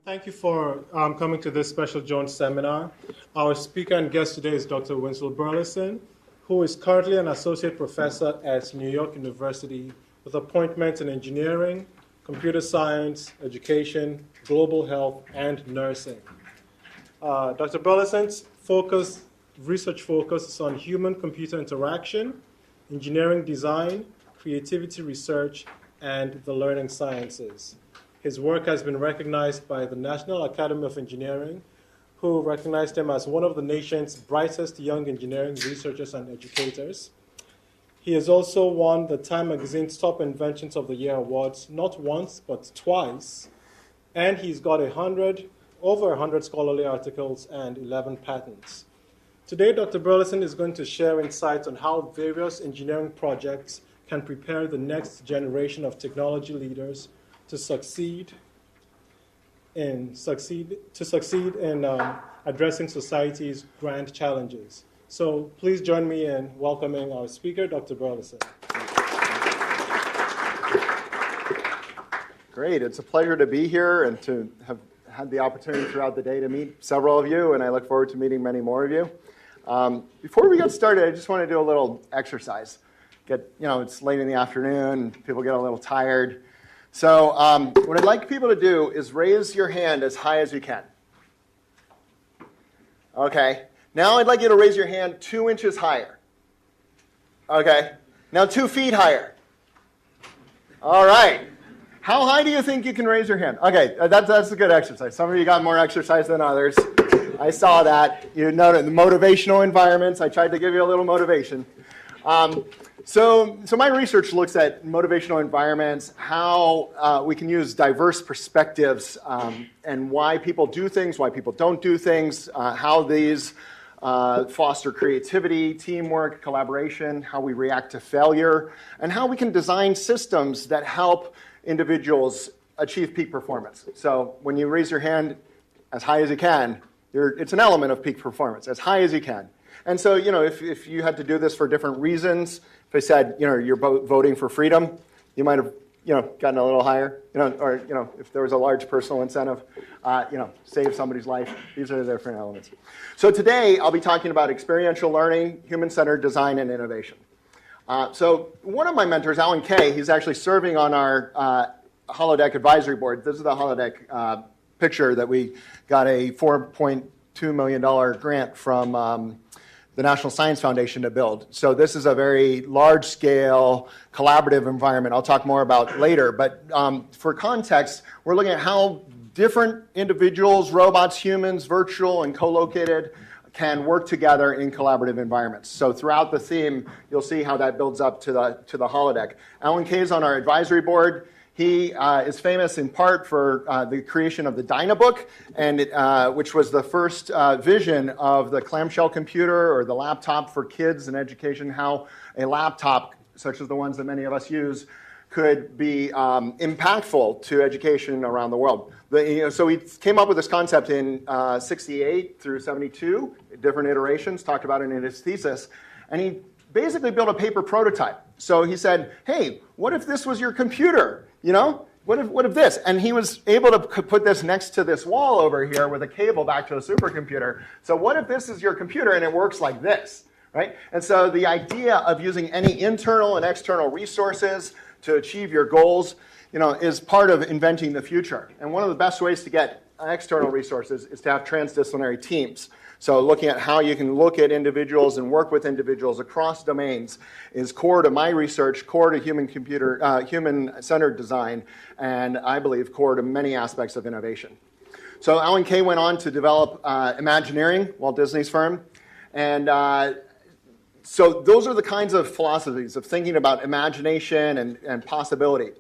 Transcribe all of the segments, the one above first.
Thank you for coming to this special joint seminar. Our speaker and guest today is Dr. Winslow Burleson, who is currently an associate professor at New York University with appointments in engineering, computer science, education, global health, and nursing. Dr. Burleson's research focus is on human-computer interaction, engineering design, creativity research, and the learning sciences. His work has been recognized by the National Academy of Engineering, who recognized him as one of the nation's brightest young engineering researchers and educators. He has also won the Time Magazine's Top Inventions of the Year awards, not once, but twice. And he's got over 100 scholarly articles and 11 patents. Today, Dr. Burleson is going to share insights on how various engineering projects can prepare the next generation of technology leaders to succeed in addressing society's grand challenges. So please join me in welcoming our speaker, Dr. Burleson. Great, it's a pleasure to be here and to have had the opportunity throughout the day to meet several of you, and I look forward to meeting many more of you. Before we get started, I just want to do a little exercise. It's late in the afternoon, people get a little tired. So what I'd like people to do is raise your hand as high as you can. Okay. Now I'd like you to raise your hand 2 inches higher. Okay. Now 2 feet higher. All right. How high do you think you can raise your hand? Okay, that's a good exercise. Some of you got more exercise than others. I saw that. You noted the motivational environments. I tried to give you a little motivation. So my research looks at motivational environments, how we can use diverse perspectives, and why people do things, why people don't do things, how these foster creativity, teamwork, collaboration, how we react to failure, and how we can design systems that help individuals achieve peak performance. So when you raise your hand as high as you can, it's an element of peak performance, as high as you can. And so, if you had to do this for different reasons, if I said, you're voting for freedom, you might have, gotten a little higher, or, if there was a large personal incentive, save somebody's life. These are the different elements. So today, I'll be talking about experiential learning, human-centered design, and innovation. So one of my mentors, Alan Kay, he's actually serving on our holodeck advisory board. This is the holodeck picture that we got a $4.2 million grant from the National Science Foundation to build. So this is a very large-scale, collaborative environment I'll talk more about later. But for context, we're looking at how different individuals, robots, humans, virtual and co-located, can work together in collaborative environments. So throughout the theme, you'll see how that builds up to the holodeck. Alan Kay is on our advisory board. He is famous in part for the creation of the Dynabook, and which was the first vision of the clamshell computer or the laptop for kids in education, how a laptop, such as the ones that many of us use, could be impactful to education around the world. So he came up with this concept in 68 through 72, different iterations, talked about it in his thesis, and he basically built a paper prototype. So he said, hey, what if this was your computer? What if this? And he was able to put this next to this wall over here with a cable back to a supercomputer. So what if this is your computer and it works like this, right? And so the idea of using any internal and external resources to achieve your goals, is part of inventing the future. And one of the best ways to get external resources is to have transdisciplinary teams. So looking at how you can look at individuals and work with individuals across domains is core to my research, core to human-centered design, and I believe core to many aspects of innovation. So Alan Kay went on to develop Imagineering, Walt Disney's firm, and so those are the kinds of philosophies of thinking about imagination and possibility.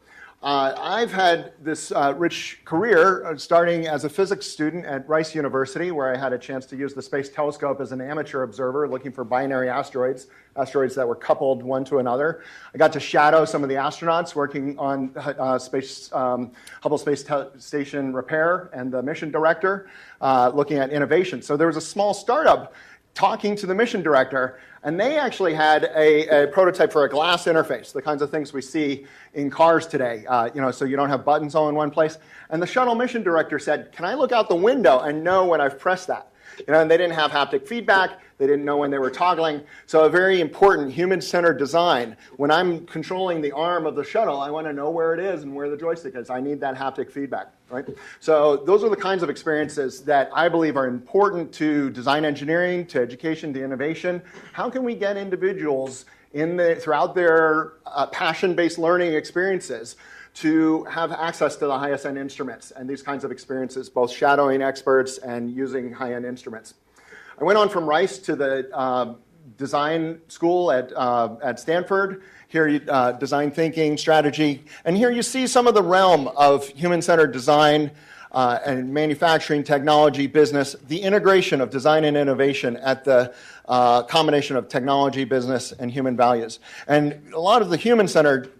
I've had this rich career starting as a physics student at Rice University, where I had a chance to use the Space Telescope as an amateur observer looking for binary asteroids that were coupled one to another. I got to shadow some of the astronauts working on Hubble Space Station repair and the mission director looking at innovation. So there was a small startup talking to the mission director, and they actually had a prototype for a glass interface, the kinds of things we see in cars today, so you don't have buttons all in one place. And the shuttle mission director said, can I look out the window and know when I've pressed that? And they didn't have haptic feedback. They didn't know when they were toggling. So a very important human-centered design. When I'm controlling the arm of the shuttle, I want to know where it is and where the joystick is. I need that haptic feedback, right? So those are the kinds of experiences that I believe are important to design engineering, to education, to innovation. How can we get individuals throughout their passion-based learning experiences to have access to the highest end instruments and these kinds of experiences, both shadowing experts and using high-end instruments. I went on from Rice to the design school at Stanford. Here, design thinking, strategy. And here you see some of the realm of human-centered design and manufacturing, technology, business, the integration of design and innovation at the combination of technology, business, and human values. And a lot of the human-centered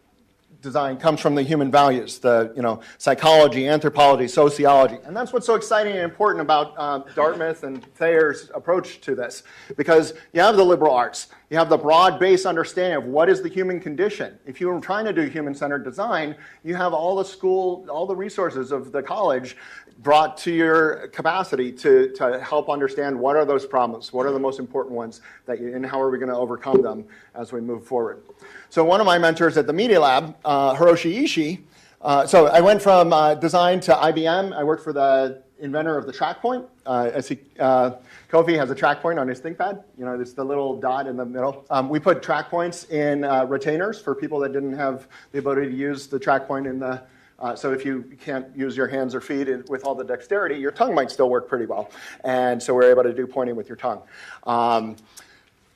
design comes from the human values, the psychology, anthropology, sociology. And that's what's so exciting and important about Dartmouth and Thayer's approach to this. Because you have the liberal arts. You have the broad-based understanding of what is the human condition. If you were trying to do human-centered design, you have all the resources of the college brought to your capacity to help understand what are those problems, what are the most important ones, and how are we going to overcome them as we move forward. So one of my mentors at the Media Lab, Hiroshi Ishii, so I went from design to IBM. I worked for the inventor of the track point. Kofi has a track point on his ThinkPad. It's the little dot in the middle. We put track points in retainers for people that didn't have the ability to use the track point in the so if you can't use your hands or feet with all the dexterity, your tongue might still work pretty well. And so we're able to do pointing with your tongue.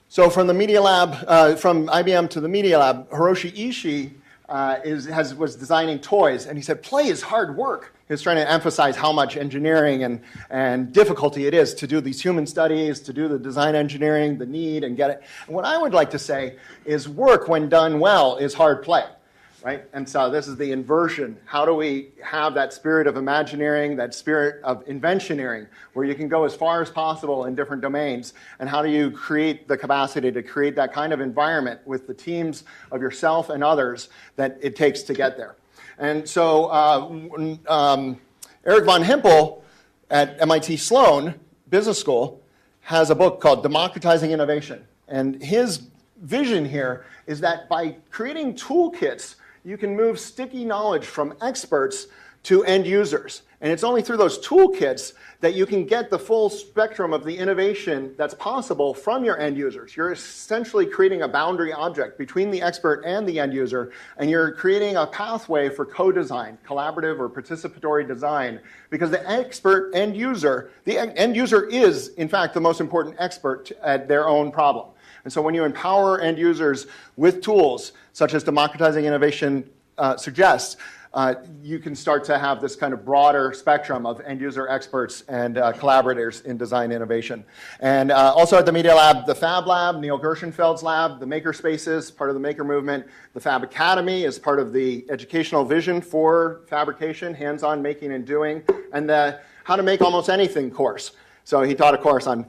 So from the Media Lab, from IBM to the Media Lab, Hiroshi Ishii was designing toys, and he said, play is hard work. He was trying to emphasize how much engineering and difficulty it is to do these human studies, to do the design engineering, the need, and get it. And what I would like to say is work, when done well, is hard play. Right? And so this is the inversion. How do we have that spirit of imagineering, that spirit of inventioneering, where you can go as far as possible in different domains? And how do you create the capacity to create that kind of environment with the teams of yourself and others that it takes to get there? And so Eric von Himpel at MIT Sloan Business School has a book called Democratizing Innovation. And his vision here is that by creating toolkits, you can move sticky knowledge from experts to end users. And it's only through those toolkits that you can get the full spectrum of the innovation that's possible from your end users. You're essentially creating a boundary object between the expert and the end user, and you're creating a pathway for co-design, collaborative or participatory design, because the end user is, in fact, the most important expert at their own problem. And so when you empower end users with tools, such as Democratizing Innovation suggests, you can start to have this kind of broader spectrum of end user experts and collaborators in design innovation. And also at the Media Lab, the Fab Lab, Neil Gershenfeld's lab, the Maker Spaces, part of the Maker movement. The Fab Academy is part of the educational vision for fabrication, hands-on making and doing, and the How to Make Almost Anything course. So he taught a course on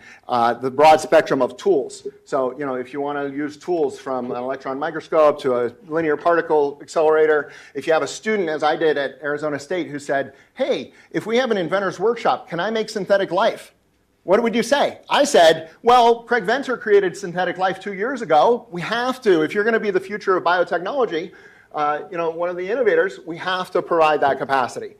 the broad spectrum of tools. So, if you want to use tools from an electron microscope to a linear particle accelerator, if you have a student, as I did at Arizona State, who said, hey, if we have an inventor's workshop, can I make synthetic life? What would you say? I said, well, Craig Venter created synthetic life 2 years ago. We have to, if you're going to be the future of biotechnology, one of the innovators, we have to provide that capacity.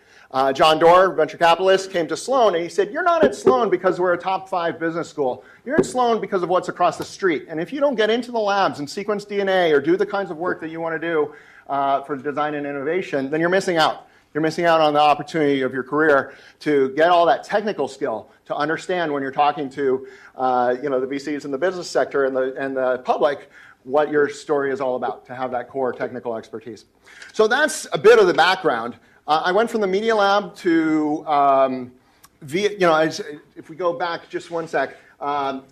John Doerr, venture capitalist, came to Sloan and he said, you're not at Sloan because we're a top 5 business school. You're at Sloan because of what's across the street. And if you don't get into the labs and sequence DNA or do the kinds of work that you want to do for design and innovation, then you're missing out. You're missing out on the opportunity of your career to get all that technical skill, to understand when you're talking to the VCs in the business sector and the public, what your story is all about, to have that core technical expertise. So that's a bit of the background. I went from the Media Lab to, if we go back just one sec, while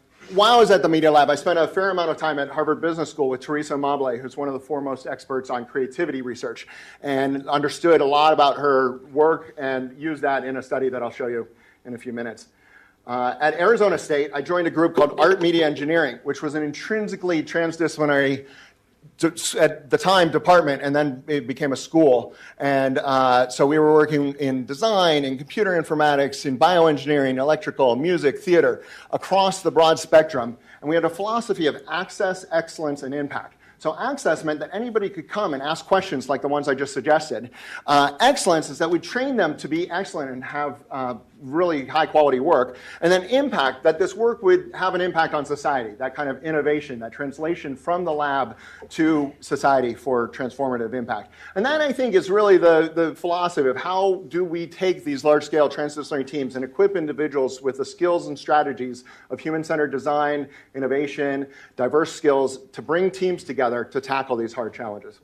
I was at the Media Lab, I spent a fair amount of time at Harvard Business School with Teresa Amabile, who's one of the foremost experts on creativity research, and understood a lot about her work and used that in a study that I'll show you in a few minutes. At Arizona State, I joined a group called Art Media Engineering, which was an intrinsically transdisciplinary, at the time, department, and then it became a school. And so we were working in design, in computer informatics, in bioengineering, electrical, music, theater, across the broad spectrum. And we had a philosophy of access, excellence, and impact. So access meant that anybody could come and ask questions like the ones I just suggested. Excellence is that we train them to be excellent and have really high quality work. And then impact, that this work would have an impact on society, that kind of innovation, that translation from the lab to society for transformative impact. And that, I think, is really the philosophy of how do we take these large-scale transdisciplinary teams and equip individuals with the skills and strategies of human-centered design, innovation, diverse skills to bring teams together to tackle these hard challenges.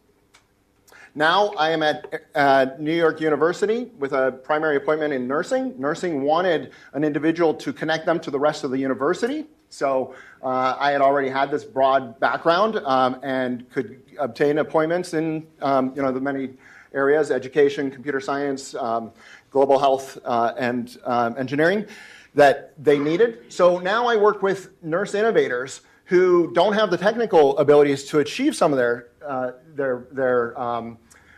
Now I am at New York University with a primary appointment in nursing. Nursing wanted an individual to connect them to the rest of the university. So I had already had this broad background and could obtain appointments in the many areas: education, computer science, global health, and engineering that they needed. So now I work with nurse innovators who don't have the technical abilities to achieve some of their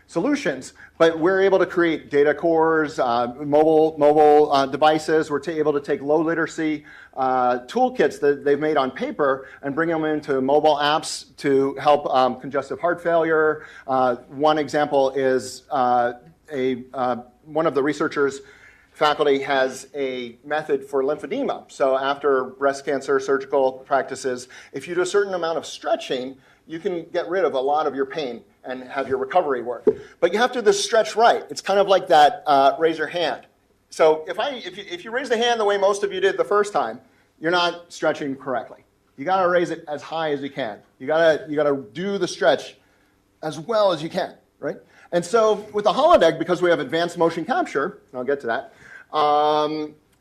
solutions, but we're able to create data cores, mobile devices. We're able to take low literacy toolkits that they've made on paper and bring them into mobile apps to help congestive heart failure. One example is one of the researchers faculty has a method for lymphedema. So after breast cancer surgical practices, if you do a certain amount of stretching, you can get rid of a lot of your pain and have your recovery work. But you have to do this stretch right. It's kind of like that raise your hand. So if you raise the hand the way most of you did the first time, you're not stretching correctly. You got to raise it as high as you can. You got to do the stretch as well as you can, right? And so with the holodeck, because we have advanced motion capture, and I'll get to that,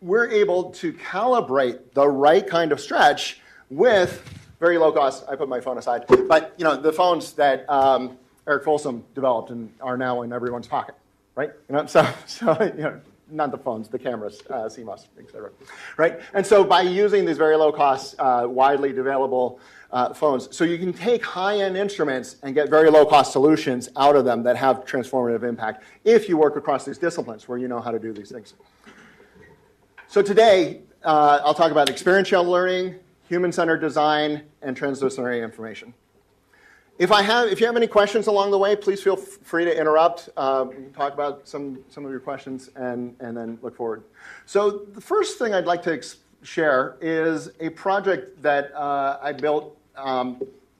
we're able to calibrate the right kind of stretch with very low cost. I put my phone aside, but the phones that Eric Folsom developed and are now in everyone's pocket, right? So not the phones, the cameras, CMOS, et cetera, right? And so by using these very low cost, widely available phones, so you can take high-end instruments and get very low-cost solutions out of them that have transformative impact if you work across these disciplines where you know how to do these things. So today, I'll talk about experiential learning, human-centered design, and transdisciplinary information. If you have any questions along the way, please feel free to interrupt. We can talk about some of your questions and then look forward. So the first thing I'd like to share is a project that I built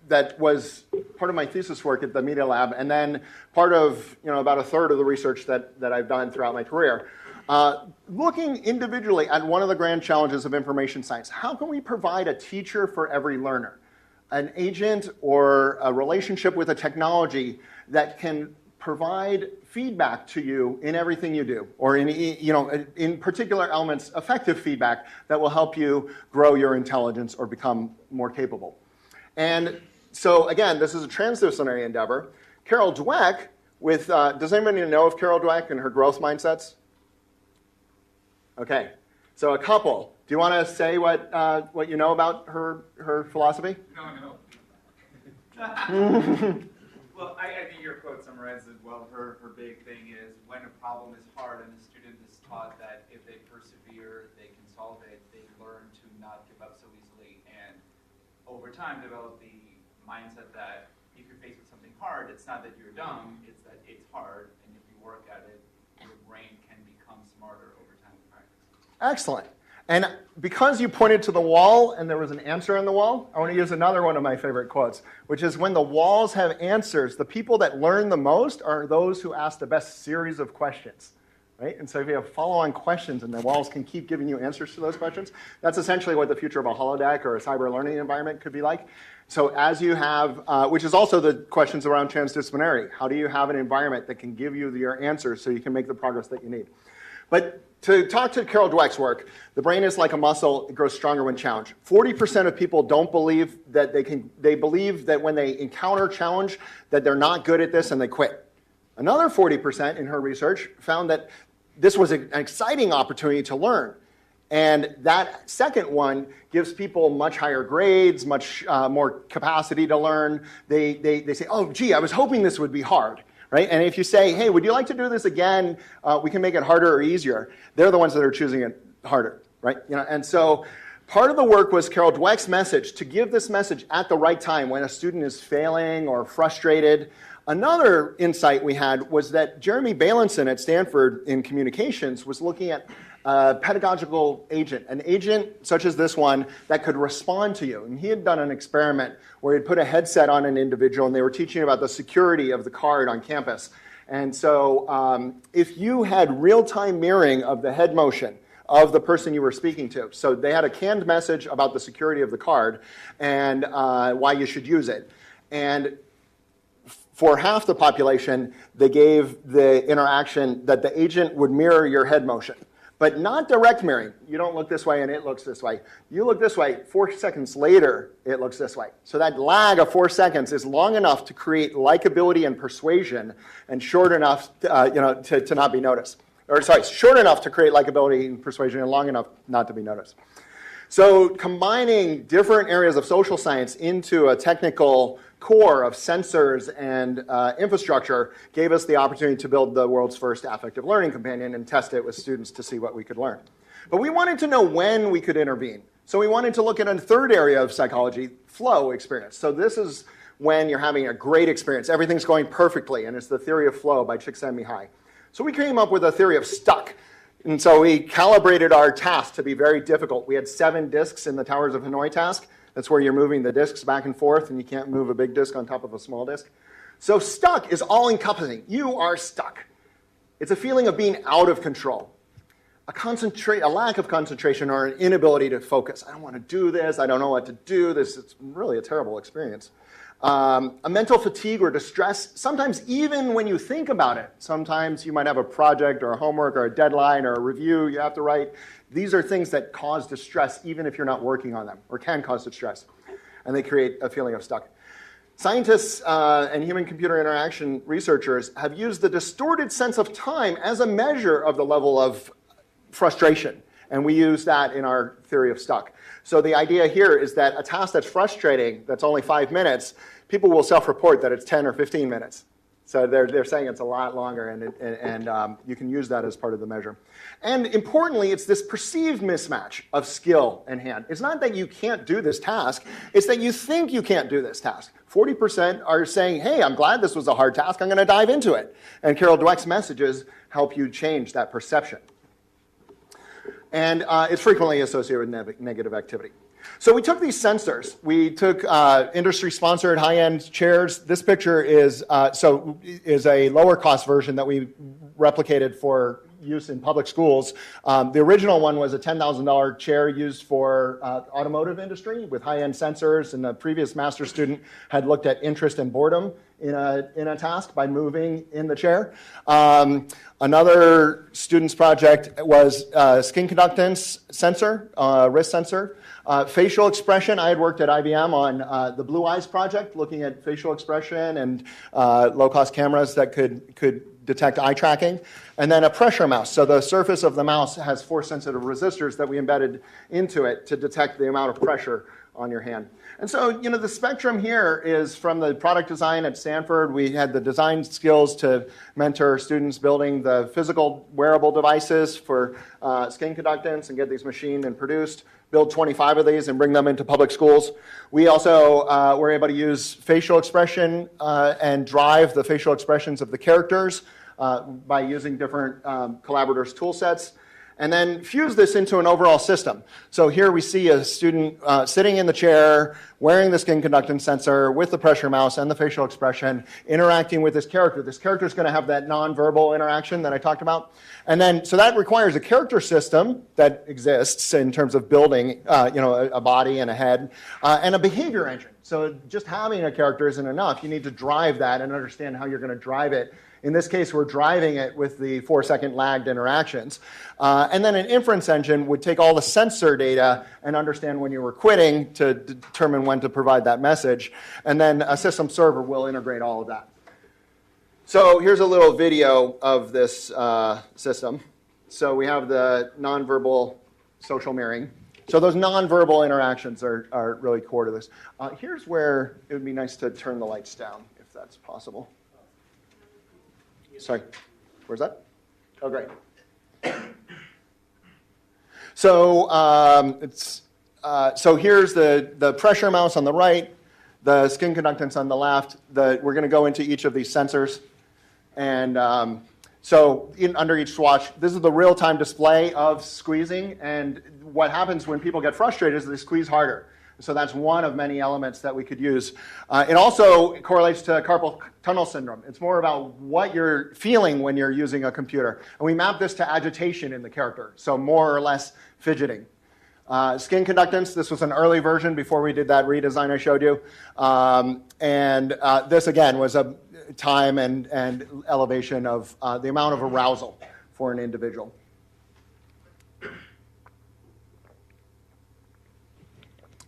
that was part of my thesis work at the Media Lab, and then part of about a third of the research that I've done throughout my career. Looking individually at one of the grand challenges of information science. How can we provide a teacher for every learner? An agent or a relationship with a technology that can provide feedback to you in everything you do, or in particular elements, affective feedback that will help you grow your intelligence or become more capable. And so again, this is a transdisciplinary endeavor. Carol Dweck does anybody know of Carol Dweck and her growth mindsets? Okay, so a couple. Do you want to say what you know about her philosophy? No. Well, I think your quote summarizes it well. Her big thing is when a problem is hard and a student is taught that if they persevere, they can solve it, they learn to not give up so easily, and over time develop the mindset that if you're faced with something hard, it's not that you're dumb, it's that it's hard, and if you work at it, your brain can become smarter over time in practice. Excellent. And because you pointed to the wall and there was an answer on the wall, I want to use another one of my favorite quotes, which is when the walls have answers, the people that learn the most are those who ask the best series of questions, right? And so if you have follow-on questions and the walls can keep giving you answers to those questions, that's essentially what the future of a holodeck or a cyber learning environment could be like. So as you have, which is also the questions around transdisciplinary, how do you have an environment that can give you your answers so you can make the progress that you need? But to talk to Carol Dweck's work, the brain is like a muscle, it grows stronger when challenged. 40% of people don't believe that they believe that when they encounter challenge that they're not good at this and they quit. Another 40% in her research found that this was an exciting opportunity to learn. And that second one gives people much higher grades, much more capacity to learn. They say, oh, gee, I was hoping this would be hard. Right? And if you say, hey, would you like to do this again? We can make it harder or easier. They're the ones that are choosing it harder. Right? And so part of the work was Carol Dweck's message, to give this message at the right time when a student is failing or frustrated. Another insight we had was that Jeremy Bailenson at Stanford in communications was looking at a pedagogical agent, an agent such as this one that could respond to you. And he had done an experiment where he'd put a headset on an individual and they were teaching about the security of the card on campus. And so if you had real-time mirroring of the head motion of the person you were speaking to, so they had a canned message about the security of the card and why you should use it. And for half the population, they gave the interaction that the agent would mirror your head motion. But not direct mirroring. You don't look this way and it looks this way. You look this way, 4 seconds later, it looks this way. So that lag of 4 seconds is long enough to create likability and persuasion, and short enough to not be noticed. Or sorry, short enough to create likability and persuasion, and long enough not to be noticed. So combining different areas of social science into a technical core of sensors and infrastructure gave us the opportunity to build the world's first affective learning companion and test it with students to see what we could learn. But we wanted to know when we could intervene. So we wanted to look at a third area of psychology, flow experience. So this is when you're having a great experience. Everything's going perfectly, and it's the theory of flow by Csikszentmihalyi. So we came up with a theory of stuck. And so we calibrated our task to be very difficult. We had 7 disks in the Towers of Hanoi task. That's where you're moving the disks back and forth, and you can't move a big disk on top of a small disk. So stuck is all-encompassing. You are stuck. It's a feeling of being out of control. A lack of concentration or an inability to focus. I don't want to do this. I don't know what to do. It's really a terrible experience. A mental fatigue or distress, sometimes even when you think about it. Sometimes you might have a project or a homework or a deadline or a review you have to write. These are things that cause distress even if you're not working on them, or can cause distress. And they create a feeling of stuck. Scientists and human-computer interaction researchers have used the distorted sense of time as a measure of the level of frustration. And we use that in our theory of stuck. So the idea here is that a task that's frustrating, that's only 5 minutes, people will self-report that it's 10 or 15 minutes. So they're saying it's a lot longer, and you can use that as part of the measure. And importantly, it's this perceived mismatch of skill and hand. It's not that you can't do this task, it's that you think you can't do this task. 40% are saying, hey, I'm glad this was a hard task, I'm going to dive into it. And Carol Dweck's messages help you change that perception. And it's frequently associated with negative activity. So we took these sensors. We took industry-sponsored high-end chairs. This picture is a lower-cost version that we replicated for use in public schools. The original one was a $10,000 chair used for automotive industry with high-end sensors, and the previous master's student had looked at interest and boredom in a task by moving in the chair. Another student's project was skin conductance sensor, wrist sensor. Facial expression, I had worked at IBM on the Blue Eyes project, looking at facial expression and low-cost cameras that could detect eye tracking. And then a pressure mouse. So the surface of the mouse has force-sensitive resistors that we embedded into it to detect the amount of pressure on your hand. And so, the spectrum here is from the product design at Stanford. We had the design skills to mentor students building the physical wearable devices for skin conductance and get these machined and produced, build 25 of these and bring them into public schools. We also were able to use facial expression and drive the facial expressions of the characters by using different collaborators' tool sets, and then fuse this into an overall system. So here we see a student sitting in the chair, wearing the skin conductance sensor with the pressure mouse and the facial expression, interacting with this character. This character is going to have that nonverbal interaction that I talked about. And then, so that requires a character system that exists in terms of building a body and a head, and a behavior engine. So just having a character isn't enough. You need to drive that and understand how you're going to drive it. In this case, we're driving it with the 4-second lagged interactions. And then an inference engine would take all the sensor data and understand when you were quitting to determine when to provide that message. And then a system server will integrate all of that. So here's a little video of this system. So we have the nonverbal social mirroring. So those nonverbal interactions are really core to this. Here's where it would be nice to turn the lights down, if that's possible. Sorry, where's that? Oh, great. So so here's the pressure mouse on the right, the skin conductance on the left. We're going to go into each of these sensors. And under each swatch, this is the real-time display of squeezing. And what happens when people get frustrated is they squeeze harder. So that's one of many elements that we could use. It also correlates to carpal tunnel syndrome. It's more about what you're feeling when you're using a computer. And we map this to agitation in the character, so more or less fidgeting. Skin conductance, this was an early version before we did that redesign I showed you. This, again, was a time and elevation of the amount of arousal for an individual.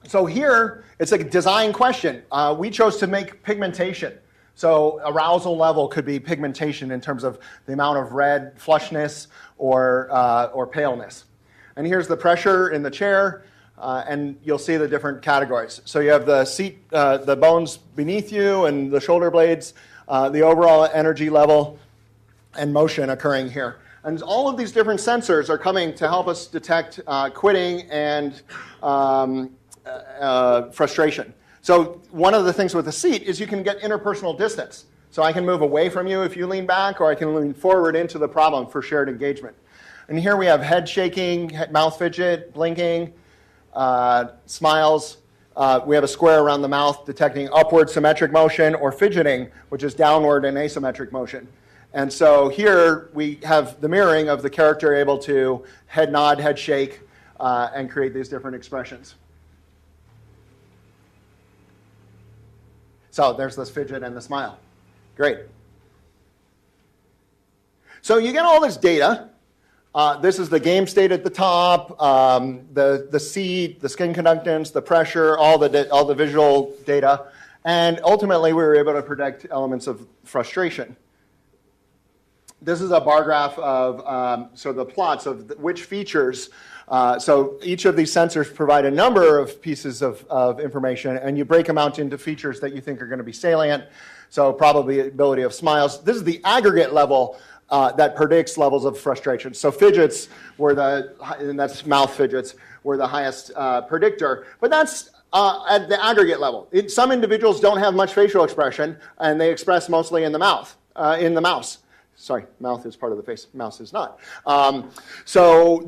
So here, it's a design question. We chose to make pigmentation. So arousal level could be pigmentation in terms of the amount of red flushness or paleness. And here's the pressure in the chair, and you'll see the different categories. So you have the seat, the bones beneath you and the shoulder blades, the overall energy level, and motion occurring here. And all of these different sensors are coming to help us detect quitting and frustration. So one of the things with the seat is you can get interpersonal distance. So I can move away from you if you lean back, or I can lean forward into the problem for shared engagement. And here we have head shaking, mouth fidget, blinking, smiles. We have a square around the mouth detecting upward symmetric motion, or fidgeting, which is downward and asymmetric motion. And so here we have the mirroring of the character able to head nod, head shake, and create these different expressions. So there's this fidget and the smile. Great. So you get all this data. This is the game state at the top, the seat, the skin conductance, the pressure, all the visual data. And ultimately, we were able to predict elements of frustration. This is a bar graph of the plots of which features. So each of these sensors provide a number of pieces of information, and you break them out into features that you think are going to be salient. So probability of smiles. This is the aggregate level that predicts levels of frustration. So fidgets were and that's mouth fidgets, were the highest predictor. But that's at the aggregate level. Some individuals don't have much facial expression, and they express mostly in the mouth, in the mouse. Sorry, mouth is part of the face. Mouse is not. So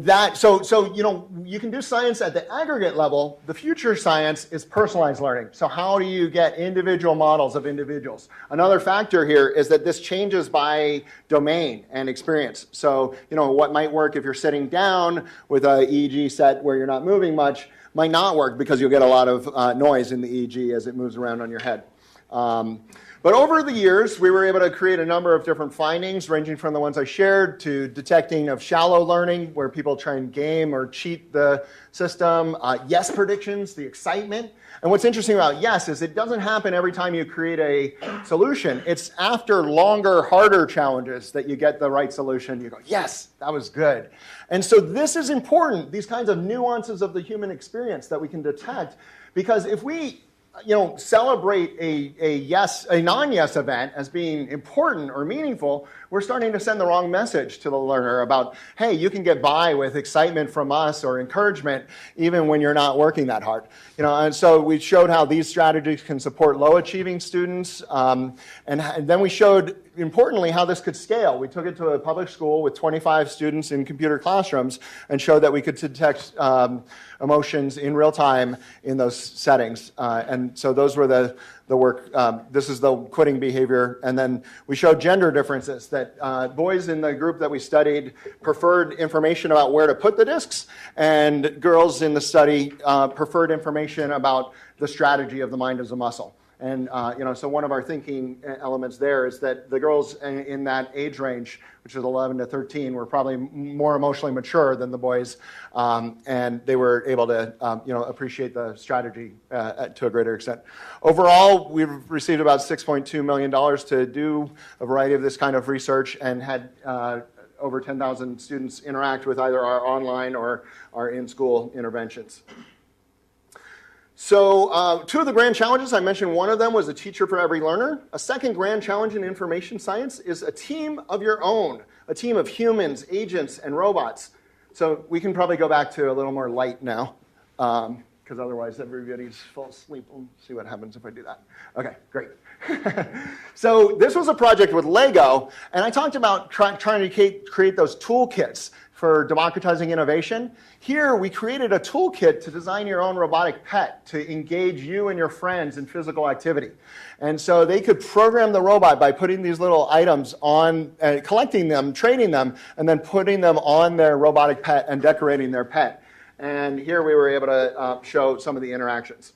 you can do science at the aggregate level. The future science is personalized learning. So how do you get individual models of individuals? Another factor here is that this changes by domain and experience. So what might work if you're sitting down with an EEG set where you're not moving much might not work because you'll get a lot of noise in the EEG as it moves around on your head. But over the years, we were able to create a number of different findings, ranging from the ones I shared to detecting of shallow learning, where people try and game or cheat the system, yes predictions, the excitement. And what's interesting about yes is it doesn't happen every time you create a solution. It's after longer, harder challenges that you get the right solution. You go, yes, that was good. And so this is important, these kinds of nuances of the human experience that we can detect, because if we celebrate a non-yes event as being important or meaningful, we're starting to send the wrong message to the learner about, hey, you can get by with excitement from us or encouragement even when you're not working that hard. And so we showed how these strategies can support low-achieving students, and then we showed, importantly, how this could scale. We took it to a public school with 25 students in computer classrooms and showed that we could detect emotions in real time in those settings. And so those were the work. This is the quitting behavior. And then we showed gender differences, that boys in the group that we studied preferred information about where to put the discs, and girls in the study preferred information about the strategy of the mind as a muscle. And so one of our thinking elements there is that the girls in that age range, which is 11 to 13, were probably more emotionally mature than the boys, and they were able to appreciate the strategy to a greater extent. Overall, we've received about $6.2 million to do a variety of this kind of research, and had over 10,000 students interact with either our online or our in-school interventions. So 2 of the grand challenges, I mentioned one of them was a teacher for every learner. A second grand challenge in information science is a team of your own, a team of humans, agents, and robots. So we can probably go back to a little more light now, because otherwise everybody's fall asleep. We'll see what happens if I do that. Okay, great. So this was a project with Lego, and I talked about trying to create those toolkits for democratizing innovation. Here, we created a toolkit to design your own robotic pet to engage you and your friends in physical activity. And so they could program the robot by putting these little items on, collecting them, training them, and then putting them on their robotic pet and decorating their pet. And here we were able to show some of the interactions.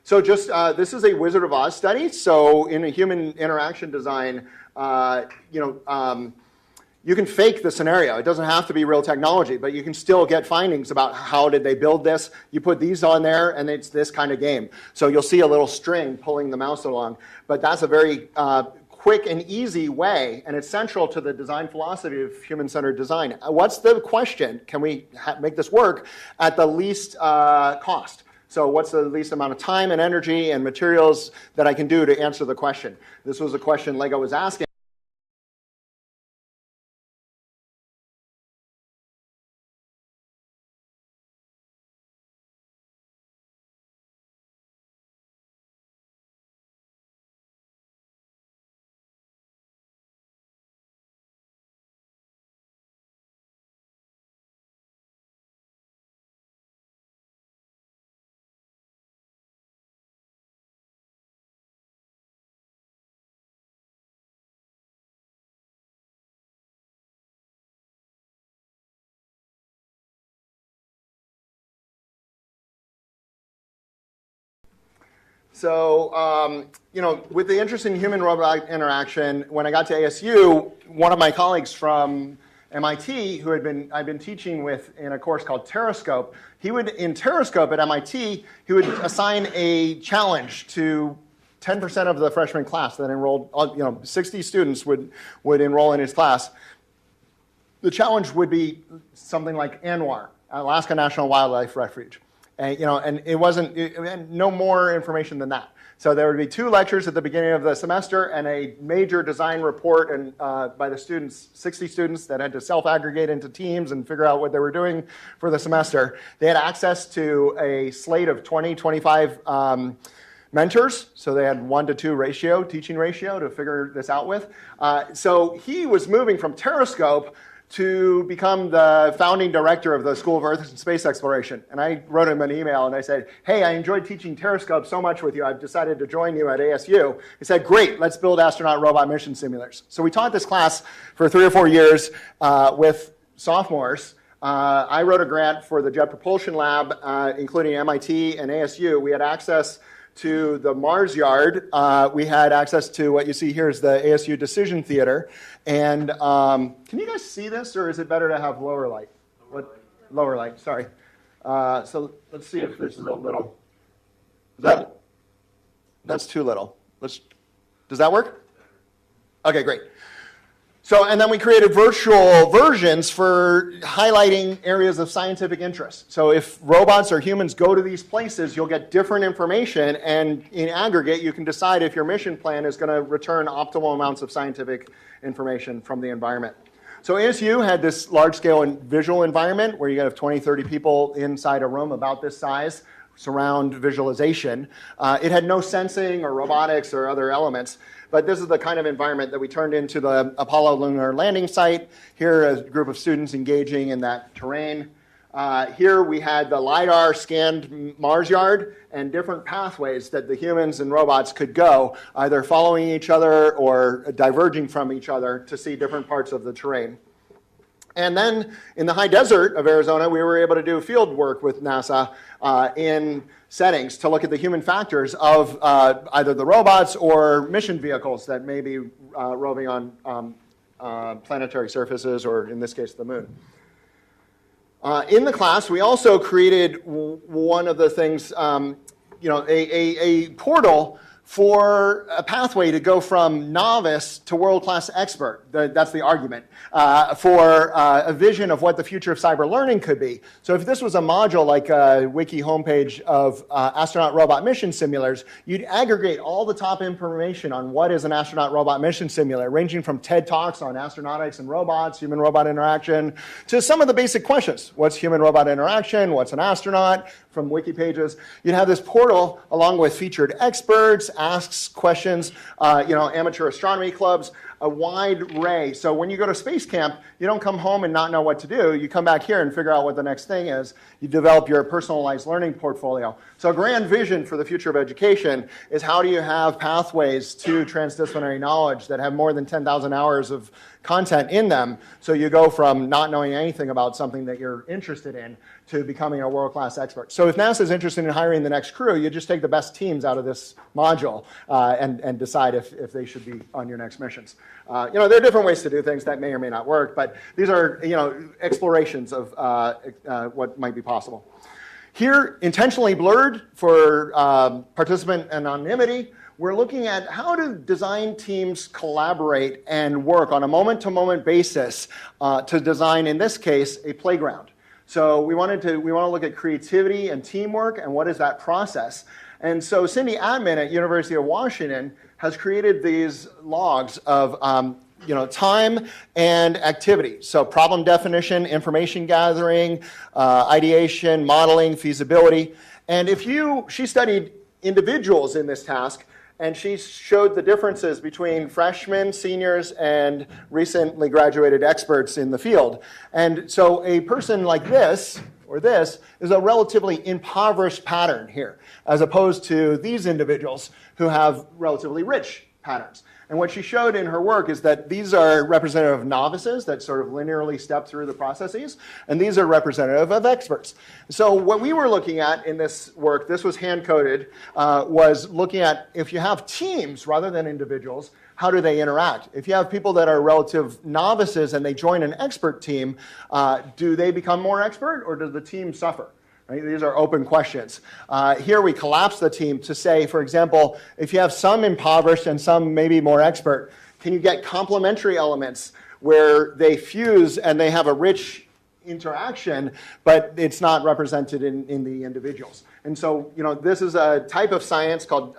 So just, this is a Wizard of Oz study. So in a human interaction design, you can fake the scenario. It doesn't have to be real technology, but you can still get findings about how did they build this. You put these on there, and it's this kind of game. So you'll see a little string pulling the mouse along, but that's a very quick and easy way, and it's central to the design philosophy of human-centered design. What's the question? Can we make this work at the least cost? So what's the least amount of time and energy and materials that I can do to answer the question? This was a question Lego was asking. So, with the interest in human-robot interaction, when I got to ASU, one of my colleagues from MIT, who I'd been teaching with in a course called Terrascope, in Terrascope at MIT, he would assign a challenge to 10% of the freshman class that enrolled. 60 students would enroll in his class. The challenge would be something like ANWR, Alaska National Wildlife Refuge. And it wasn't no more information than that. So there would be 2 lectures at the beginning of the semester and a major design report and by the students, 60 students that had to self-aggregate into teams and figure out what they were doing for the semester. They had access to a slate of 20, 25 mentors, so they had 1-to-2 teaching ratio to figure this out with. So he was moving from Terrascope to become the founding director of the School of Earth and Space Exploration. And I wrote him an email and I said, hey, I enjoyed teaching Terrascope so much with you, I've decided to join you at ASU. He said, great, let's build astronaut robot mission simulators. So we taught this class for 3 or 4 years with sophomores. I wrote a grant for the Jet Propulsion Lab, including MIT and ASU. We had access to the Mars Yard. We had access to what you see here is the ASU Decision Theater. And can you guys see this, or is it better to have lower light? Lower light, sorry. So let's see if this is a little. That's too little. Does that work? Okay, great. So, and then we created virtual versions for highlighting areas of scientific interest. So if robots or humans go to these places, you'll get different information, and in aggregate, you can decide if your mission plan is going to return optimal amounts of scientific information from the environment. So ASU had this large-scale and visual environment where you have 20, 30 people inside a room about this size, surround visualization. It had no sensing or robotics or other elements. But this is the kind of environment that we turned into the Apollo lunar landing site. Here, a group of students engaging in that terrain. Here we had the LiDAR scanned Mars Yard and different pathways that the humans and robots could go, either following each other or diverging from each other to see different parts of the terrain. And then in the high desert of Arizona, we were able to do field work with NASA in settings to look at the human factors of either the robots or mission vehicles that may be roving on planetary surfaces, or in this case, the moon. In the class, we also created one of the things, a portal for a pathway to go from novice to world-class expert. That's the argument. For a vision of what the future of cyber learning could be. So if this was a module like a wiki homepage of astronaut robot mission simulators, you'd aggregate all the top information on what is an astronaut robot mission simulator, ranging from TED Talks on astronautics and robots, human-robot interaction, to some of the basic questions. What's human-robot interaction? What's an astronaut? From wiki pages. You'd have this portal along with featured experts, asks questions, amateur astronomy clubs, a wide array. So when you go to space camp, you don't come home and not know what to do. You come back here and figure out what the next thing is. You develop your personalized learning portfolio. So a grand vision for the future of education is how do you have pathways to transdisciplinary knowledge that have more than 10,000 hours of content in them, so you go from not knowing anything about something that you're interested in to becoming a world-class expert. So if NASA is interested in hiring the next crew, you just take the best teams out of this module and decide if they should be on your next missions. There are different ways to do things that may or may not work, but these are explorations of what might be possible. Here, intentionally blurred for participant anonymity, we're looking at how do design teams collaborate and work on a moment-to-moment basis to design, in this case, a playground. So we want to look at creativity and teamwork and what is that process. And so Cindy Atman at University of Washington has created these logs of time and activity. So problem definition, information gathering, ideation, modeling, feasibility. And she studied individuals in this task, and she showed the differences between freshmen, seniors, and recently graduated experts in the field. And so a person like this, or this, is a relatively impoverished pattern here, as opposed to these individuals who have relatively rich patterns. And what she showed in her work is that these are representative of novices that sort of linearly step through the processes, and these are representative of experts. So what we were looking at in this work, this was hand-coded, was looking at if you have teams rather than individuals, how do they interact? If you have people that are relative novices and they join an expert team, do they become more expert, or does the team suffer? Right? These are open questions. Here we collapse the team to say, for example, if you have some impoverished and some maybe more expert, can you get complementary elements where they fuse and they have a rich interaction, but it's not represented in the individuals? And so, this is a type of science called,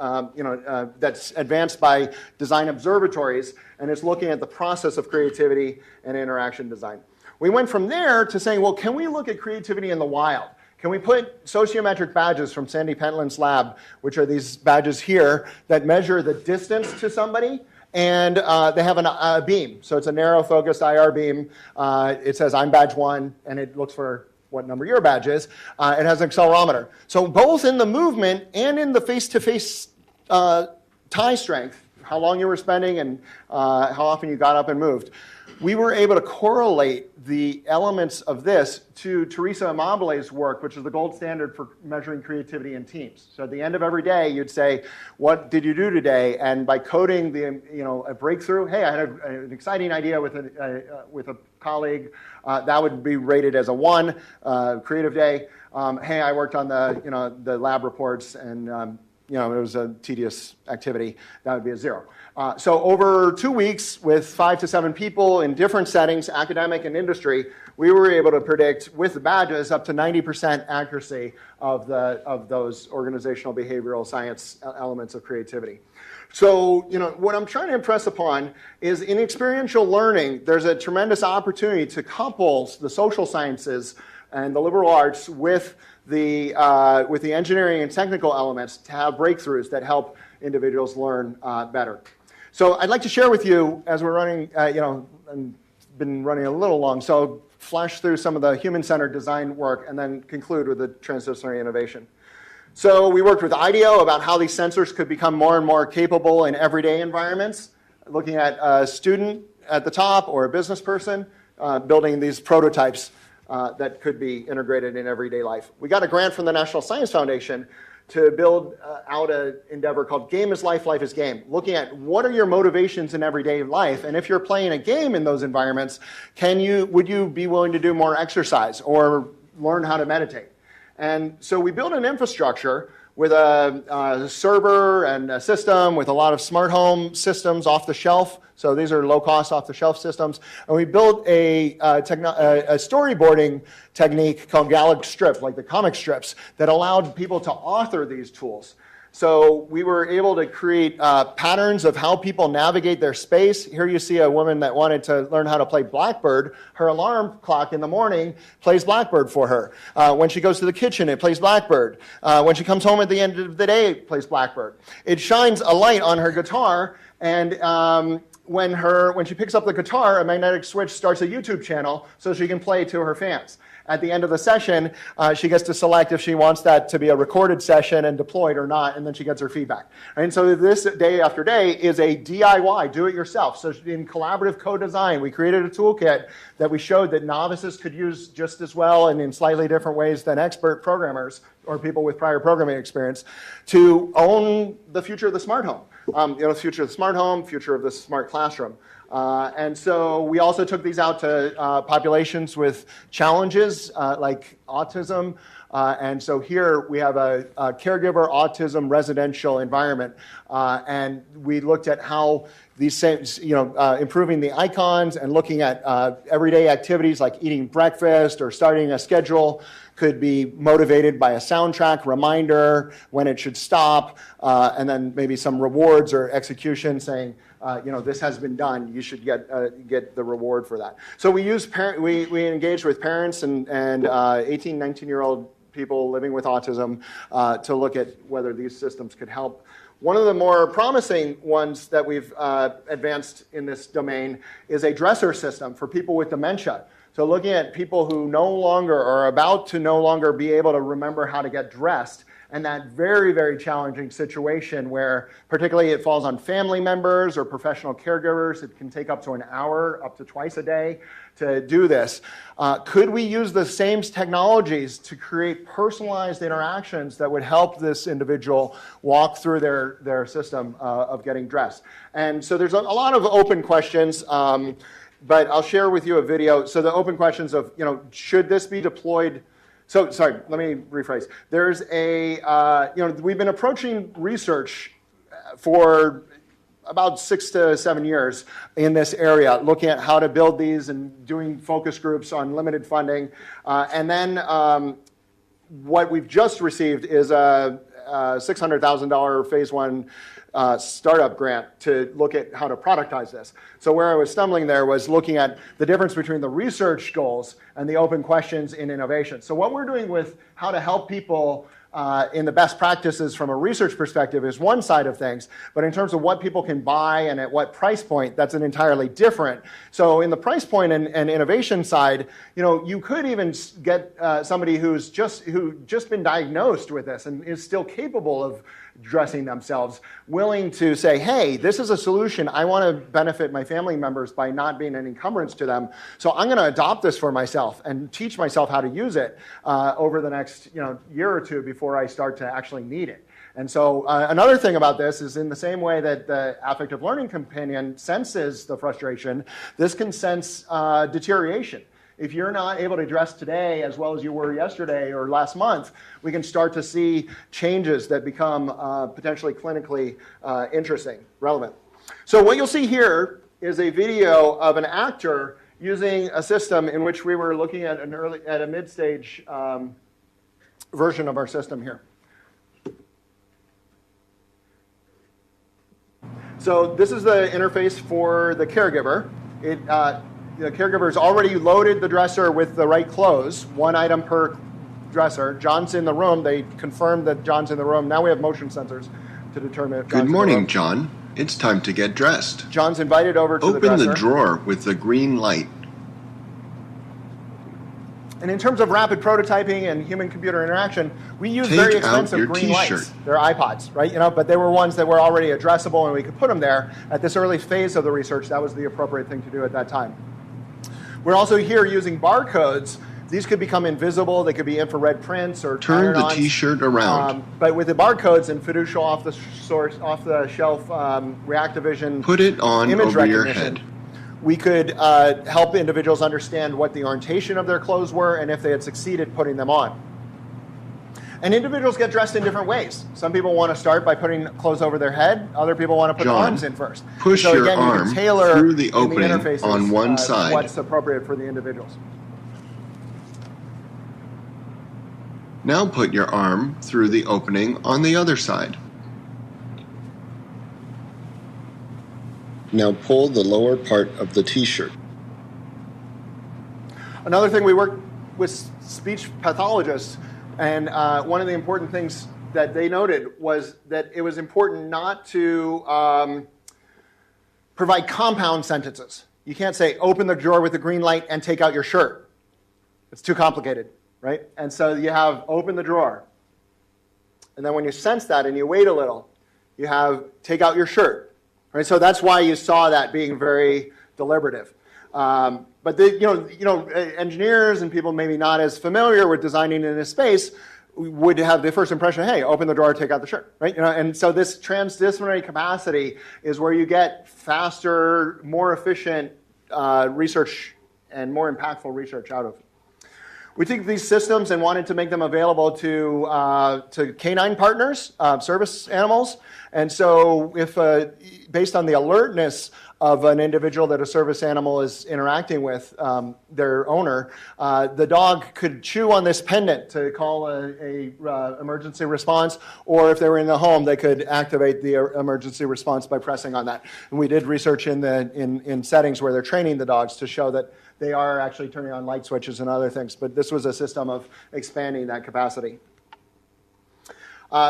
that's advanced by design observatories, and it's looking at the process of creativity and interaction design. We went from there to saying, well, can we look at creativity in the wild? Can we put sociometric badges from Sandy Pentland's lab, which are these badges here, that measure the distance to somebody, and they have a beam. So it's a narrow-focused IR beam. It says, I'm badge 1, and it looks for what number your badge is. It has an accelerometer. So both in the movement and in the face-to-face tie strength, how long you were spending and how often you got up and moved, we were able to correlate the elements of this to Teresa Amabile's work, which is the gold standard for measuring creativity in teams. So at the end of every day, you'd say, what did you do today? And by coding a breakthrough, hey, I had an exciting idea with a colleague, that would be rated as a 1, creative day. Hey, I worked on the lab reports and it was a tedious activity, that would be a 0. So over 2 weeks with 5 to 7 people in different settings, academic and industry, we were able to predict with the badges up to 90% accuracy of those organizational behavioral science elements of creativity. So, what I'm trying to impress upon is in experiential learning, there's a tremendous opportunity to couple the social sciences and the liberal arts with the engineering and technical elements to have breakthroughs that help individuals learn better. So I'd like to share with you, as we're running, and been running a little long, so flash through some of the human-centered design work and then conclude with the transdisciplinary innovation. So we worked with IDEO about how these sensors could become more and more capable in everyday environments, looking at a student at the top or a business person, building these prototypes that could be integrated in everyday life. We got a grant from the National Science Foundation to build out an endeavor called Game is Life, Life is Game, looking at what are your motivations in everyday life, and if you're playing a game in those environments, would you be willing to do more exercise or learn how to meditate? And so we built an infrastructure with a server and a system with a lot of smart home systems off the shelf. So these are low-cost off-the-shelf systems. And we built a storyboarding technique called Gallic Strip, like the comic strips, that allowed people to author these tools. So we were able to create patterns of how people navigate their space. Here you see a woman that wanted to learn how to play Blackbird. Her alarm clock in the morning plays Blackbird for her. When she goes to the kitchen, it plays Blackbird. When she comes home at the end of the day, it plays Blackbird. It shines a light on her guitar, and when she picks up the guitar, a magnetic switch starts a YouTube channel so she can play to her fans. At the end of the session, she gets to select if she wants that to be a recorded session and deployed or not, and then she gets her feedback. And so this day after day is a DIY, do-it-yourself. So in collaborative co-design, we created a toolkit that we showed that novices could use just as well and in slightly different ways than expert programmers or people with prior programming experience to own the future of the smart home. The future of the smart home, future of the smart classroom. And so we also took these out to populations with challenges like autism. And so here we have a caregiver autism residential environment. And we looked at how these same, improving the icons and looking at everyday activities like eating breakfast or starting a schedule could be motivated by a soundtrack reminder when it should stop, and then maybe some rewards or execution saying, this has been done. You should get the reward for that. So we engaged with parents and 18, 19-year-old people living with autism to look at whether these systems could help. One of the more promising ones that we've advanced in this domain is a dresser system for people with dementia. So looking at people who no longer are about to no longer be able to remember how to get dressed, and that very, very challenging situation where particularly it falls on family members or professional caregivers. It can take up to an hour, up to twice a day to do this. Could we use the same technologies to create personalized interactions that would help this individual walk through their system of getting dressed? And so there's a lot of open questions. But I'll share with you a video. So the open questions of, should this be deployed? So, sorry, let me rephrase. There's we've been approaching research for about 6 to 7 years in this area, looking at how to build these and doing focus groups on limited funding. And then what we've just received is a $600,000 phase 1 startup grant to look at how to productize this. So where I was stumbling there was looking at the difference between the research goals and the open questions in innovation. So what we're doing with how to help people in the best practices from a research perspective is one side of things, but in terms of what people can buy and at what price point, that's an entirely different. So in the price point and innovation side, you could even get somebody who's just been diagnosed with this and is still capable of dressing themselves, willing to say, hey, this is a solution. I want to benefit my family members by not being an encumbrance to them. So I'm going to adopt this for myself and teach myself how to use it over the next year or two before I start to actually need it. And so another thing about this is in the same way that the affective learning companion senses the frustration, this can sense deterioration. If you're not able to dress today as well as you were yesterday or last month, we can start to see changes that become potentially clinically interesting, relevant. So what you'll see here is a video of an actor using a system in which we were looking at a mid-stage version of our system here. So this is the interface for the caregiver. The caregiver's already loaded the dresser with the right clothes, one item per dresser. John's in the room. They confirmed that John's in the room. Now we have motion sensors to determine if John's Good morning, John. It's time to get dressed. John's invited over to the dresser. Open the drawer with the green light. And in terms of rapid prototyping and human-computer interaction, we use very expensive green lights. They're iPods, right? But they were ones that were already addressable, and we could put them there. At this early phase of the research, that was the appropriate thing to do at that time. We're also here using barcodes. These could become invisible. They could be infrared prints or turn the T-shirt around. But with the barcodes and fiducial off-the-shelf Reactivision put it on image over your recognition, head. we could help individuals understand what the orientation of their clothes were and if they had succeeded putting them on. And individuals get dressed in different ways. Some people want to start by putting clothes over their head. Other people want to put John, arms in first. push so your again, you arm can tailor through the in opening interfaces, on one side. what's appropriate for the individuals. Now put your arm through the opening on the other side. Now pull the lower part of the t-shirt. Another thing, we work with speech pathologists, and one of the important things that they noted was that it was important not to provide compound sentences. You can't say, open the drawer with the green light and take out your shirt. It's too complicated, right? And so you have open the drawer. And then when you sense that and you wait a little, you have take out your shirt. Right? So that's why you saw that being very deliberative. But engineers and people maybe not as familiar with designing in a space would have the first impression, hey, open the drawer, take out the shirt, right? And so this transdisciplinary capacity is where you get faster, more efficient research and more impactful research out of. We took these systems and wanted to make them available to canine partners, service animals. And so if, based on the alertness of an individual that a service animal is interacting with, their owner, the dog could chew on this pendant to call a emergency response, or if they were in the home, they could activate the emergency response by pressing on that. And we did research in settings where they're training the dogs to show that they are actually turning on light switches and other things, but this was a system of expanding that capacity.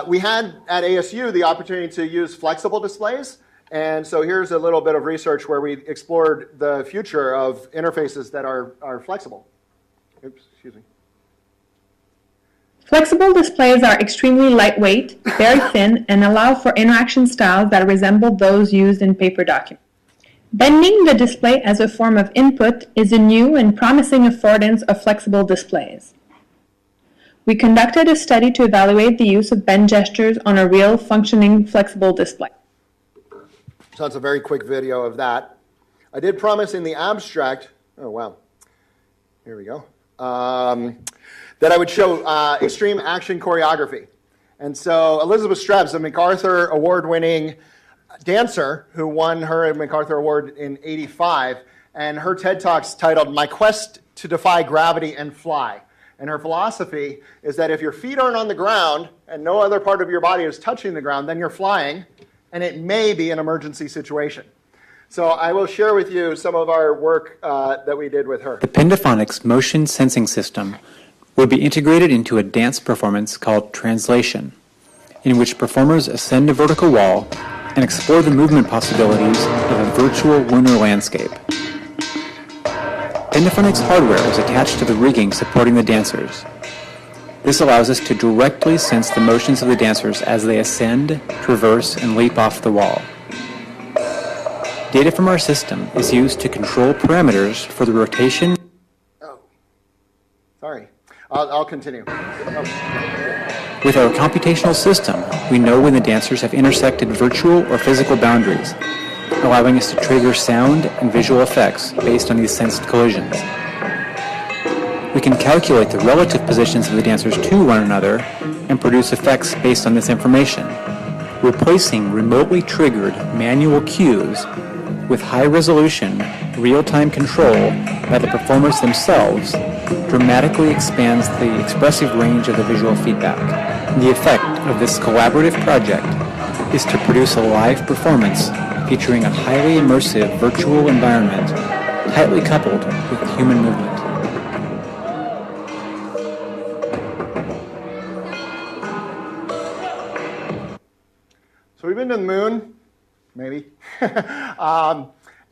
We had at ASU the opportunity to use flexible displays, and so here's a little bit of research where we explored the future of interfaces that are flexible. Oops, excuse me. Flexible displays are extremely lightweight, very thin, and allow for interaction styles that resemble those used in paper documents. Bending the display as a form of input is a new and promising affordance of flexible displays. We conducted a study to evaluate the use of bend gestures on a real functioning flexible display. So that's a very quick video of that. I did promise in the abstract, oh wow, here we go, that I would show extreme action choreography. And so Elizabeth Strebs, a MacArthur award-winning dancer who won her MacArthur Award in '85, and her TED Talk's titled My Quest to Defy Gravity and Fly. And her philosophy is that if your feet aren't on the ground and no other part of your body is touching the ground, then you're flying, and it may be an emergency situation. So I will share with you some of our work that we did with her. The Pendaphonics motion sensing system will be integrated into a dance performance called Translation, in which performers ascend a vertical wall and explore the movement possibilities of a virtual lunar landscape. Pendaphonics hardware is attached to the rigging supporting the dancers. This allows us to directly sense the motions of the dancers as they ascend, traverse, and leap off the wall. Data from our system is used to control parameters for the rotation. Oh, sorry. I'll continue. With our computational system, we know when the dancers have intersected virtual or physical boundaries, allowing us to trigger sound and visual effects based on these sensed collisions. We can calculate the relative positions of the dancers to one another and produce effects based on this information, replacing remotely triggered manual cues with high-resolution, real-time control by the performers themselves dramatically expands the expressive range of the visual feedback. The effect of this collaborative project is to produce a live performance featuring a highly immersive virtual environment tightly coupled with human movement. So we've been to the moon, maybe.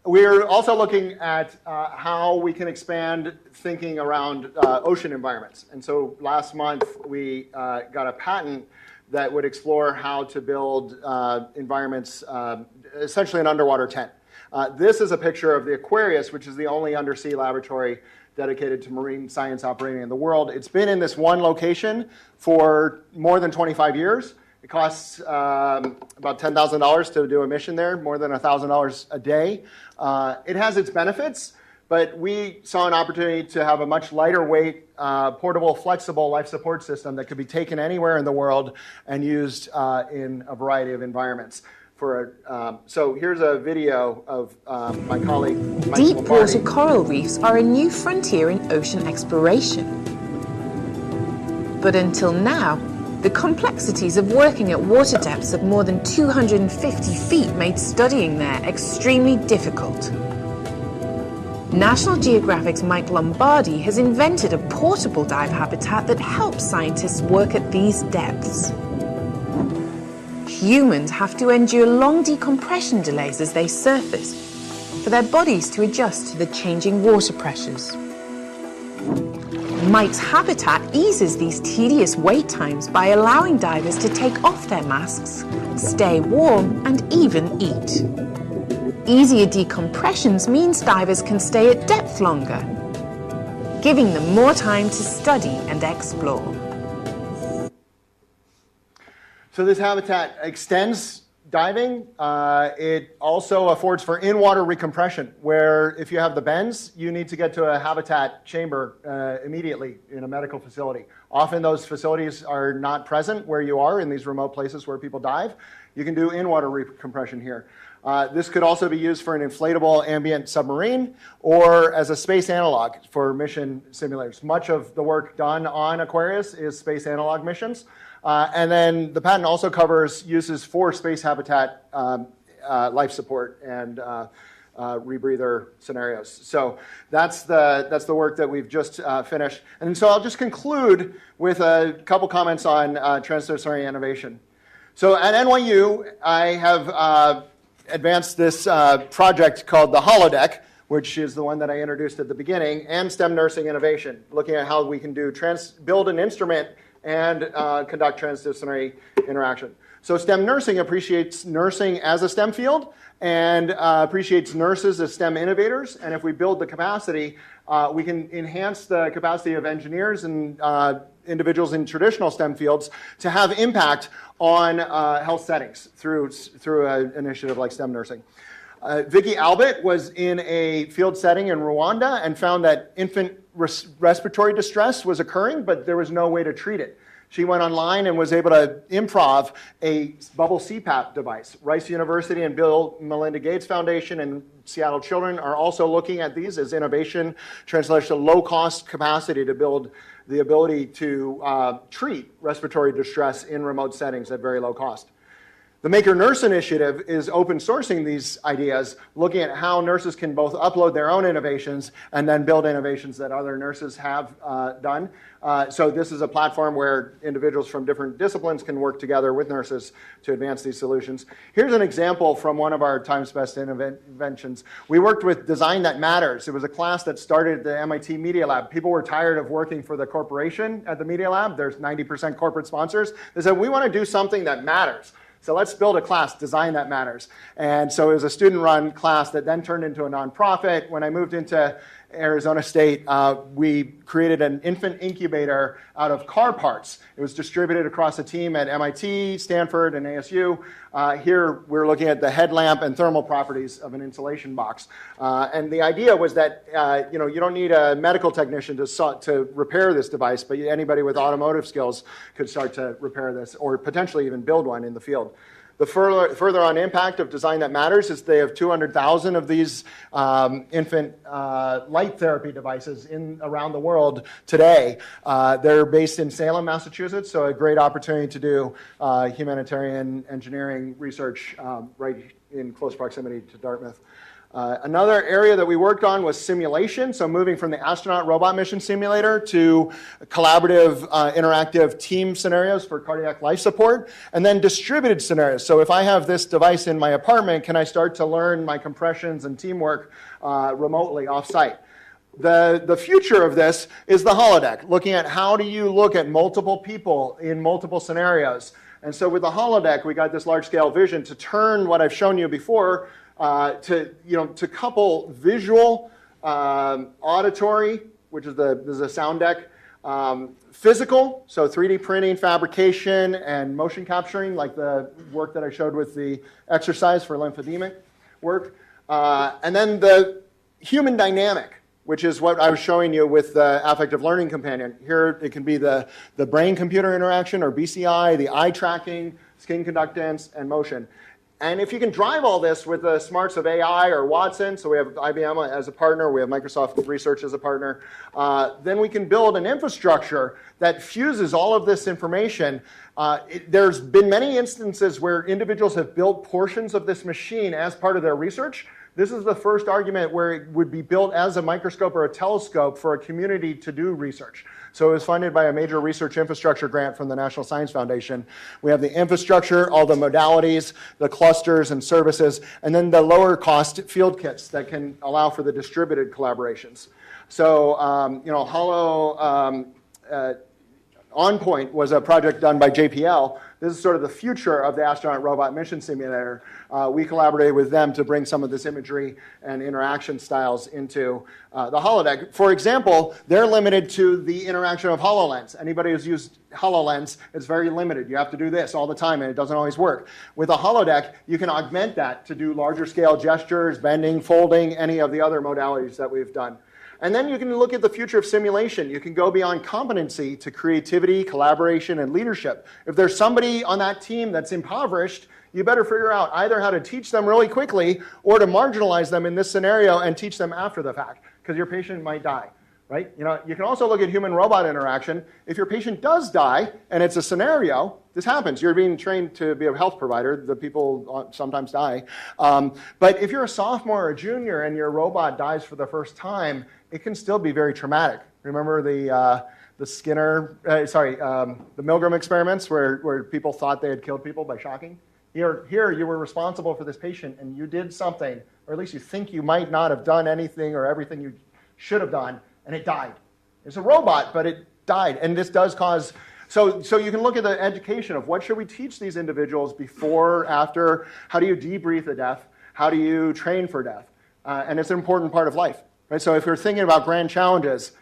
We're also looking at how we can expand thinking around ocean environments. And so last month we got a patent that would explore how to build environments, essentially an underwater tent. This is a picture of the Aquarius, which is the only undersea laboratory dedicated to marine science operating in the world. It's been in this one location for more than 25 years. It costs about $10,000 to do a mission there, more than $1,000 a day. It has its benefits, but we saw an opportunity to have a much lighter weight, portable, flexible life support system that could be taken anywhere in the world and used in a variety of environments. So here's a video of my colleague, Mike Deep Lombardi. water coral reefs are a new frontier in ocean exploration. But until now, the complexities of working at water depths of more than 250 feet made studying there extremely difficult. National Geographic's Mike Lombardi has invented a portable dive habitat that helps scientists work at these depths. Humans have to endure long decompression delays as they surface, for their bodies to adjust to the changing water pressures. Mike's habitat eases these tedious wait times by allowing divers to take off their masks, stay warm, and even eat. Easier decompressions means divers can stay at depth longer, giving them more time to study and explore. So this habitat extends diving. It also affords for in-water recompression, where if you have the bends, you need to get to a habitat chamber immediately in a medical facility. Often those facilities are not present where you are in these remote places where people dive. You can do in-water recompression here. This could also be used for an inflatable ambient submarine or as a space analog for mission simulators. Much of the work done on Aquarius is space analog missions. And then the patent also covers uses for space habitat life support and rebreather scenarios. So that's the work that we've just finished. And so I'll just conclude with a couple comments on transdisciplinary innovation. So at NYU, I have advanced this project called the holodeck, which is the one that I introduced at the beginning, and STEM nursing innovation, looking at how we can build an instrument and conduct transdisciplinary interaction. So STEM nursing appreciates nursing as a STEM field and appreciates nurses as STEM innovators. And if we build the capacity, we can enhance the capacity of engineers and individuals in traditional STEM fields to have impact on health settings through an initiative like STEM nursing. Vicky Albert was in a field setting in Rwanda and found that infant respiratory distress was occurring, but there was no way to treat it. She went online and was able to improv a bubble CPAP device. Rice University and Bill and Melinda Gates Foundation and Seattle Children are also looking at these as innovation, translated to low-cost capacity to build the ability to treat respiratory distress in remote settings at very low cost. The Maker Nurse Initiative is open sourcing these ideas, looking at how nurses can both upload their own innovations and then build innovations that other nurses have done. So this is a platform where individuals from different disciplines can work together with nurses to advance these solutions. Here's an example from one of our Time's Best inventions. We worked with Design That Matters. It was a class that started at the MIT Media Lab. People were tired of working for the corporation at the Media Lab. There's 90% corporate sponsors. They said, we want to do something that matters. So let's build a class, Design That Matters. And so it was a student-run class that then turned into a nonprofit. When I moved into Arizona State, we created an infant incubator out of car parts. It was distributed across a team at MIT, Stanford, and ASU. Here we're looking at the headlamp and thermal properties of an insulation box. And the idea was that you don't need a medical technician to repair this device, but anybody with automotive skills could start to repair this or potentially even build one in the field. The further on impact of Design That Matters is they have 200,000 of these infant light therapy devices around the world today. They're based in Salem, Massachusetts, so a great opportunity to do humanitarian engineering research right in close proximity to Dartmouth. Another area that we worked on was simulation, so moving from the astronaut robot mission simulator to collaborative, interactive team scenarios for cardiac life support, and then distributed scenarios. So if I have this device in my apartment, can I start to learn my compressions and teamwork remotely off-site? The future of this is the holodeck, looking at how do you look at multiple people in multiple scenarios. And so with the holodeck, we got this large-scale vision to turn what I've shown you before to couple visual, auditory, which is this is a sound deck, physical, so 3D printing, fabrication, and motion capturing, like the work that I showed with the exercise for lymphedemic work, and then the human dynamic. which is what I was showing you with the affective learning companion. Here it can be the brain-computer interaction, or BCI, the eye tracking, skin conductance, and motion. And if you can drive all this with the smarts of AI or Watson, so we have IBM as a partner, we have Microsoft Research as a partner, then we can build an infrastructure that fuses all of this information. There's been many instances where individuals have built portions of this machine as part of their research. This is the first argument where it would be built as a microscope or a telescope for a community to do research. So it was funded by a major research infrastructure grant from the National Science Foundation. We have the infrastructure, all the modalities, the clusters and services, and then the lower cost field kits that can allow for the distributed collaborations. So, OnPoint was a project done by JPL. This is sort of the future of the astronaut robot mission simulator. We collaborated with them to bring some of this imagery and interaction styles into the holodeck. For example, they're limited to the interaction of HoloLens. Anybody who's used HoloLens, it's very limited. You have to do this all the time, and it doesn't always work. With a holodeck, you can augment that to do larger scale gestures, bending, folding, any of the other modalities that we've done. And then you can look at the future of simulation. You can go beyond competency to creativity, collaboration, and leadership. If there's somebody on that team that's impoverished, you better figure out either how to teach them really quickly or to marginalize them in this scenario and teach them after the fact, because your patient might die, right? You can also look at human-robot interaction. If your patient does die, and it's a scenario, this happens. You're being trained to be a health provider. The people sometimes die. But if you're a sophomore or a junior and your robot dies for the first time, it can still be very traumatic. Remember the Milgram experiments where people thought they had killed people by shocking? Here you were responsible for this patient and you did something, or at least you think you might not have done anything or everything you should have done, and it died. It's a robot, but it died. And this does cause, so you can look at the education of what should we teach these individuals before, after, how do you debrief a death, how do you train for death? And it's an important part of life. Right, so if you're thinking about grand challenges,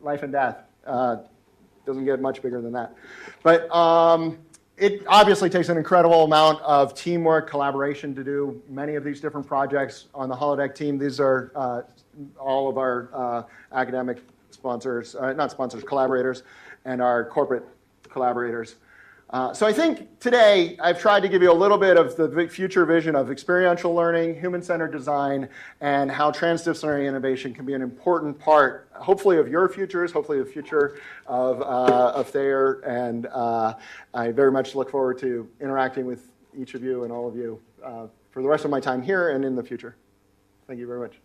life and death, doesn't get much bigger than that. But it obviously takes an incredible amount of teamwork, collaboration to do many of these different projects on the holodeck team. These are all of our academic sponsors, not sponsors, collaborators, and our corporate collaborators. So I think today I've tried to give you a little bit of the future vision of experiential learning, human-centered design, and how transdisciplinary innovation can be an important part, hopefully, of your futures, hopefully the future of Thayer. And I very much look forward to interacting with each of you and all of you for the rest of my time here and in the future. Thank you very much.